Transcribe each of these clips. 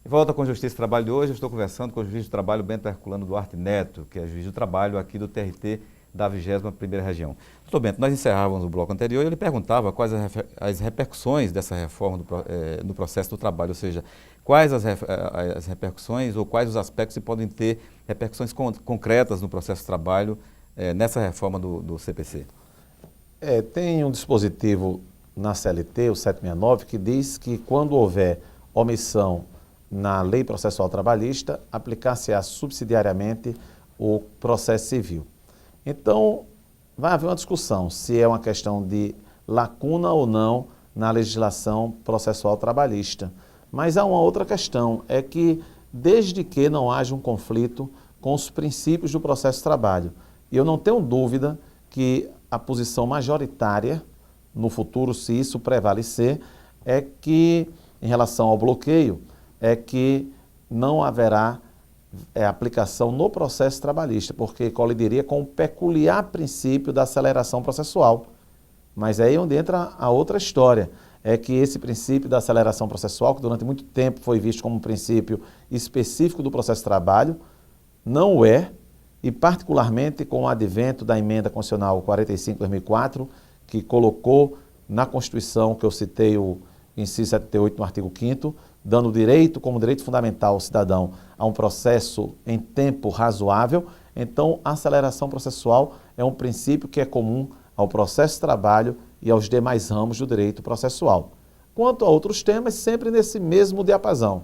De volta com Justiça e Trabalho de hoje, eu estou conversando com o juiz de trabalho Bento Herculano Duarte Neto, que é juiz de trabalho aqui do TRT da 21ª Região. Doutor Bento, nós encerrávamos o bloco anterior e ele perguntava quais as repercussões dessa reforma no processo do trabalho, ou seja, quais as repercussões ou quais os aspectos que podem ter repercussões concretas no processo de trabalho nessa reforma do CPC. Tem um dispositivo na CLT, o 769, que diz que quando houver omissão na lei processual trabalhista, aplicar-se-á subsidiariamente o processo civil. Então, vai haver uma discussão se é uma questão de lacuna ou não na legislação processual trabalhista. Mas há uma outra questão, é que desde que não haja um conflito com os princípios do processo de trabalho, e eu não tenho dúvida que a posição majoritária, no futuro, se isso prevalecer, é que, em relação ao bloqueio, é que não haverá aplicação no processo trabalhista, porque colidiria com o peculiar princípio da aceleração processual. Mas é aí onde entra a outra história, é que esse princípio da aceleração processual, que durante muito tempo foi visto como um princípio específico do processo de trabalho, não o é, e particularmente com o advento da emenda constitucional 45/2004, que colocou na Constituição, que eu citei o inciso 78 no artigo 5º, dando direito como direito fundamental ao cidadão a um processo em tempo razoável. Então, a aceleração processual é um princípio que é comum ao processo de trabalho e aos demais ramos do direito processual. Quanto a outros temas, sempre nesse mesmo diapasão,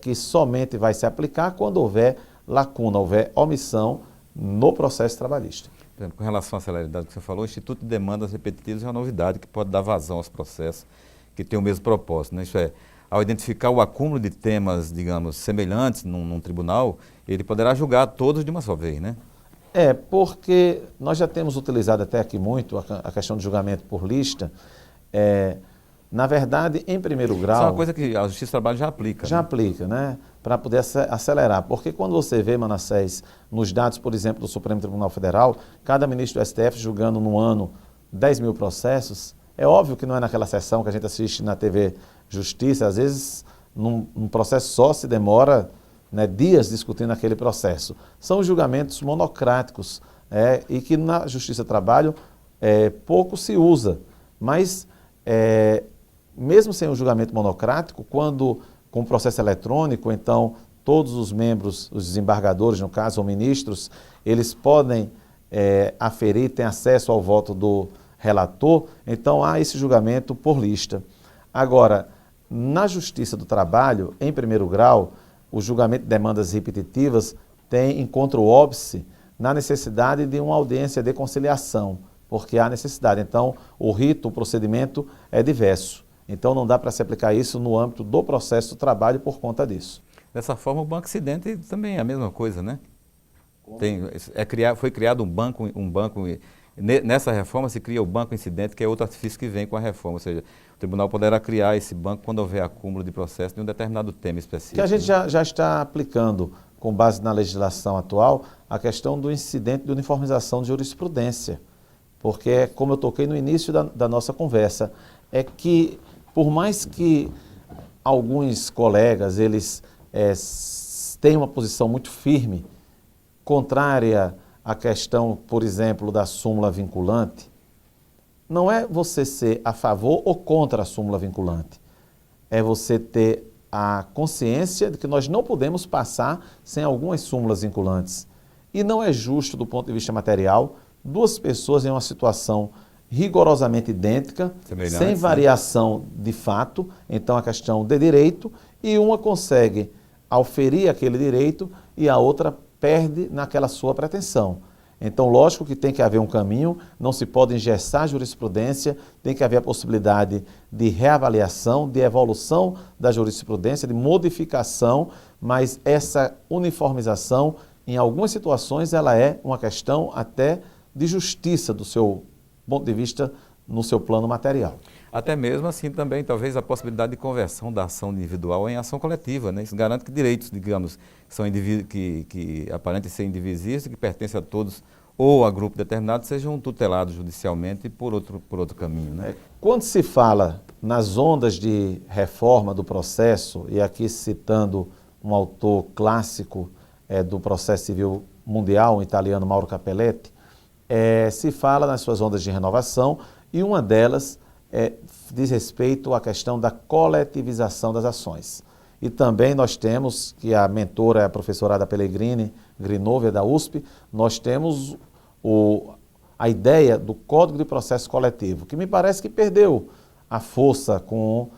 que somente vai se aplicar quando houver lacuna, houver omissão no processo trabalhista. Por exemplo, com relação à celeridade que você falou, o Instituto de Demandas Repetitivas é uma novidade que pode dar vazão aos processos que têm o mesmo propósito, né? Isso é, ao identificar o acúmulo de temas, digamos, semelhantes num tribunal, ele poderá julgar todos de uma só vez, né? Porque nós já temos utilizado até aqui muito a questão de julgamento por lista. Na verdade, em primeiro grau... Isso é uma coisa que a Justiça do Trabalho já aplica. Já aplica, né? Para poder acelerar. Porque quando você vê, Manassés, nos dados, por exemplo, do Supremo Tribunal Federal, cada ministro do STF julgando no ano 10 mil processos, é óbvio que não é naquela sessão que a gente assiste na TV Justiça, às vezes num processo só se demora, né, dias discutindo aquele processo. São julgamentos monocráticos e que na Justiça do Trabalho pouco se usa, mas mesmo sem o julgamento monocrático, quando com o processo eletrônico, então todos os membros, os desembargadores, no caso, ou ministros, eles podem aferir, têm acesso ao voto do relator, então há esse julgamento por lista. Agora, na Justiça do Trabalho, em primeiro grau, o julgamento de demandas repetitivas encontra o óbice na necessidade de uma audiência de conciliação, porque há necessidade. Então, o rito, o procedimento é diverso. Então, não dá para se aplicar isso no âmbito do processo do trabalho por conta disso. Dessa forma, o Banco Incidente também é a mesma coisa, né? Foi criado um banco. Nessa reforma se cria o Banco Incidente, que é outro artifício que vem com a reforma, ou seja, o tribunal poderá criar esse banco quando houver acúmulo de processo de um determinado tema específico. Que a gente já está aplicando, com base na legislação atual, a questão do incidente de uniformização de jurisprudência. Porque, como eu toquei no início da nossa conversa, é que, por mais que alguns colegas eles tenham uma posição muito firme, contrária à questão, por exemplo, da súmula vinculante, não é você ser a favor ou contra a súmula vinculante. É você ter a consciência de que nós não podemos passar sem algumas súmulas vinculantes. E não é justo, do ponto de vista material, duas pessoas em uma situação rigorosamente idêntica, sem variação de fato, então a questão de direito, e uma consegue auferir aquele direito e a outra perde naquela sua pretensão. Então, lógico que tem que haver um caminho, não se pode engessar a jurisprudência, tem que haver a possibilidade de reavaliação, de evolução da jurisprudência, de modificação, mas essa uniformização, em algumas situações, ela é uma questão até de justiça do seu ponto de vista no seu plano material. Até mesmo assim também, talvez a possibilidade de conversão da ação individual em ação coletiva, né? Isso garante que direitos, digamos, que aparentem ser indivisíveis e que pertencem a todos ou a grupo determinado sejam tutelados judicialmente por outro caminho, né? Quando se fala nas ondas de reforma do processo, e aqui citando um autor clássico do processo civil mundial, o italiano Mauro Capelletti, se fala nas suas ondas de renovação, e uma delas diz respeito à questão da coletivização das ações. E também nós temos, que a mentora é a professora Ada Pellegrini Grinovia da USP, nós temos a ideia do Código de Processo Coletivo, que me parece que perdeu a força com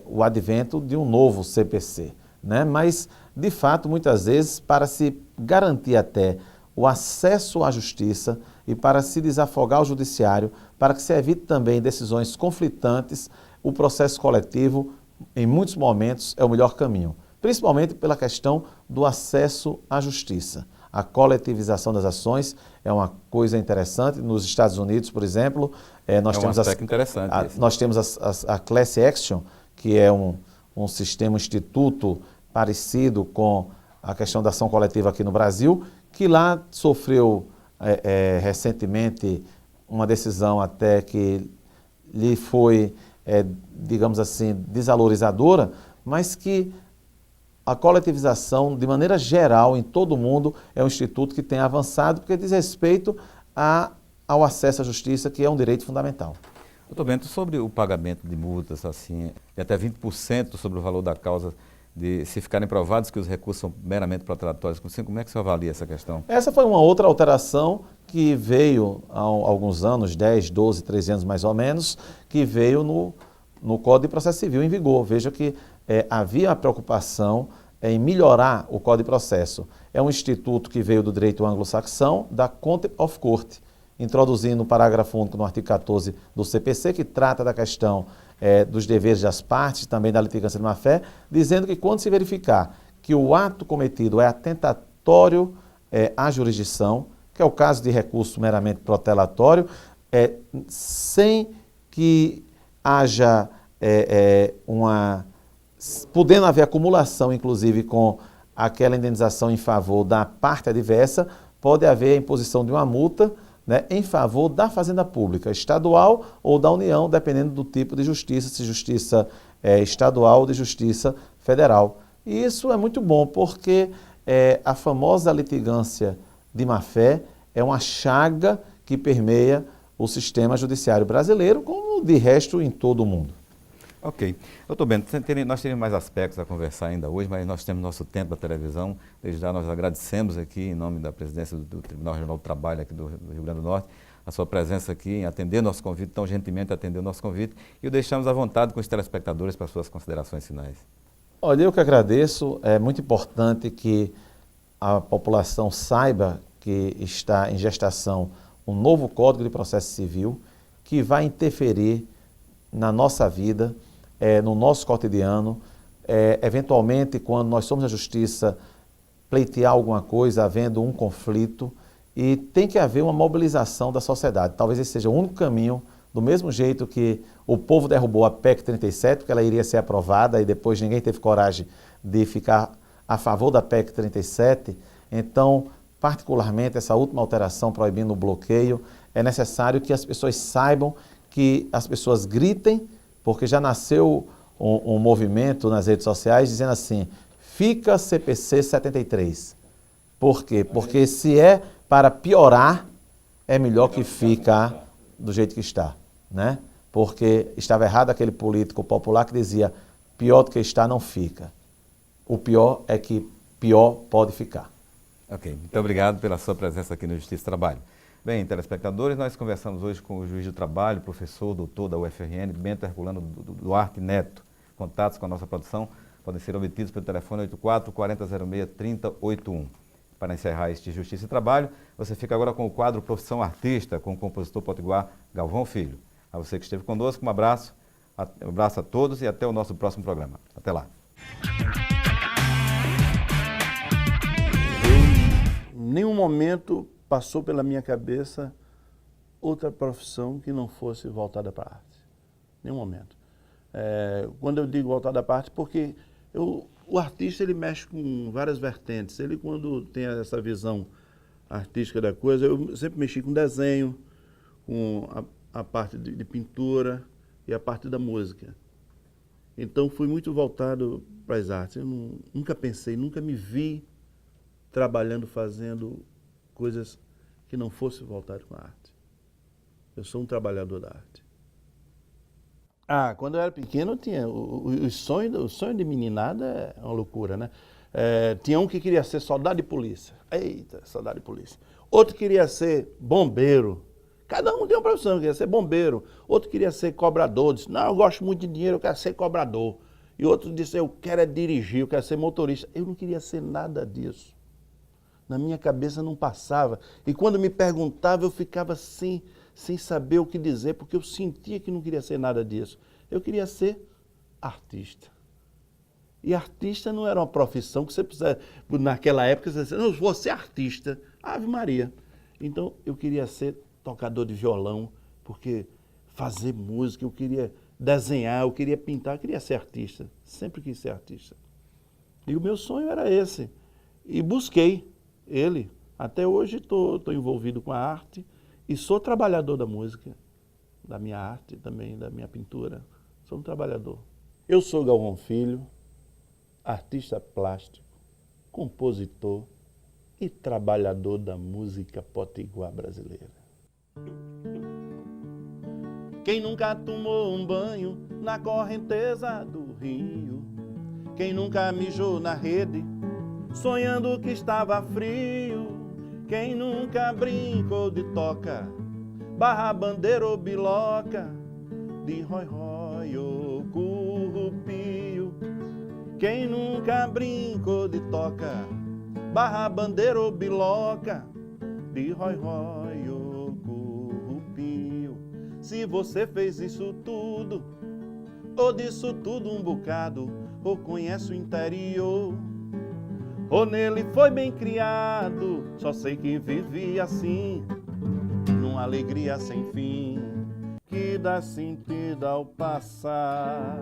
o advento de um novo CPC, né? Mas, de fato, muitas vezes, para se garantir até o acesso à justiça e para se desafogar o judiciário, para que se evite também decisões conflitantes, o processo coletivo, em muitos momentos, é o melhor caminho, principalmente pela questão do acesso à justiça. A coletivização das ações é uma coisa interessante. Nos Estados Unidos, por exemplo, nós temos nós temos a Class Action, que é um sistema, um instituto parecido com a questão da ação coletiva aqui no Brasil, que lá sofreu recentemente uma decisão até que lhe foi, digamos assim, desvalorizadora, mas que a coletivização, de maneira geral, em todo o mundo, é um instituto que tem avançado porque diz respeito ao acesso à justiça, que é um direito fundamental. Doutor Bento, sobre o pagamento de multas, assim, de até 20% sobre o valor da causa, se ficarem provados que os recursos são meramente protelatórios, como é que você avalia essa questão? Essa foi uma outra alteração que veio há alguns anos, 10, 12, 13 anos mais ou menos, que veio no Código de Processo Civil em vigor. Veja que havia a preocupação em melhorar o Código de Processo. É um instituto que veio do direito anglo-saxão, da Contempt of Court, introduzindo o parágrafo único no artigo 14 do CPC, que trata da questão dos deveres das partes, também da litigância de má-fé, dizendo que quando se verificar que o ato cometido é atentatório à jurisdição, que é o caso de recurso meramente protelatório, sem que haja podendo haver acumulação, inclusive, com aquela indenização em favor da parte adversa, pode haver a imposição de uma multa, né, em favor da Fazenda Pública, estadual ou da União, dependendo do tipo de justiça, se justiça estadual ou de justiça federal. E isso é muito bom, porque a famosa litigância de má-fé é uma chaga que permeia o sistema judiciário brasileiro, como de resto em todo o mundo. Ok. Doutor Bento, nós teríamos mais aspectos a conversar ainda hoje, mas nós temos nosso tempo da televisão. Desde já nós agradecemos aqui, em nome da presidência do Tribunal Regional do Trabalho aqui do Rio Grande do Norte, a sua presença aqui em atender nosso convite, tão gentilmente atender o nosso convite, e o deixamos à vontade com os telespectadores para suas considerações finais. Olha, eu que agradeço. É muito importante que a população saiba que está em gestação um novo Código de Processo Civil que vai interferir na nossa vida, no nosso cotidiano, eventualmente quando nós somos a justiça pleitear alguma coisa, havendo um conflito, e tem que haver uma mobilização da sociedade. Talvez esse seja o único caminho, do mesmo jeito que o povo derrubou a PEC 37, porque ela iria ser aprovada e depois ninguém teve coragem de ficar a favor da PEC 37. Então, particularmente essa última alteração proibindo o bloqueio, é necessário que as pessoas saibam, que as pessoas gritem, porque já nasceu um movimento nas redes sociais dizendo assim, fica CPC 73. Por quê? Porque se é para piorar, é melhor que ficar do jeito que está, né? Porque estava errado aquele político popular que dizia, pior do que está não fica. O pior é que pior pode ficar. Ok, muito obrigado pela sua presença aqui no Justiça e Trabalho. Bem, telespectadores, nós conversamos hoje com o juiz do trabalho, professor, doutor da UFRN, Bento Herculano Duarte Neto. Contatos com a nossa produção podem ser obtidos pelo telefone 84 4006 3081. Para encerrar este Justiça e Trabalho, você fica agora com o quadro Profissão Artista, com o compositor potiguar Galvão Filho. A você que esteve conosco, um abraço a todos e até o nosso próximo programa. Até lá. Em nenhum momento passou pela minha cabeça outra profissão que não fosse voltada para a arte. Nenhum momento. Quando eu digo voltada para a arte, porque o artista ele mexe com várias vertentes. Ele, quando tem essa visão artística da coisa, eu sempre mexi com desenho, com a parte de pintura e a parte da música. Então fui muito voltado para as artes. Eu nunca pensei, nunca me vi trabalhando, fazendo coisas que não fossem voltadas com a arte. Eu sou um trabalhador da arte. Quando eu era pequeno, eu tinha o sonho de meninada é uma loucura, né? Tinha um que queria ser soldado de polícia. Eita, soldado de polícia. Outro queria ser bombeiro. Cada um tem uma profissão, queria ser bombeiro. Outro queria ser cobrador. Disse, não, eu gosto muito de dinheiro, eu quero ser cobrador. E outro disse, eu quero dirigir, eu quero ser motorista. Eu não queria ser nada disso. Na minha cabeça não passava. E quando me perguntava, eu ficava sem saber o que dizer, porque eu sentia que não queria ser nada disso. Eu queria ser artista. E artista não era uma profissão que você precisa, naquela época, você dizia, não, vou ser artista. Ave Maria. Então, eu queria ser tocador de violão, porque fazer música, eu queria desenhar, eu queria pintar, eu queria ser artista. Sempre quis ser artista. E o meu sonho era esse. E busquei ele. Até hoje estou envolvido com a arte e sou trabalhador da música, da minha arte também, da minha pintura. Sou um trabalhador. Eu sou Galvão Filho, artista plástico, compositor e trabalhador da música potiguar brasileira. Quem nunca tomou um banho na correnteza do rio? Quem nunca mijou na rede, sonhando que estava frio? Quem nunca brincou de toca, barra bandeira ou biloca, de rói-rói ou currupio? Quem nunca brincou de toca, barra bandeira ou biloca, de rói-rói ou currupio? Se você fez isso tudo, ou disso tudo um bocado, ou conhece o interior, ou nele foi bem criado, só sei que vivia assim, numa alegria sem fim, que dá sentido ao passar.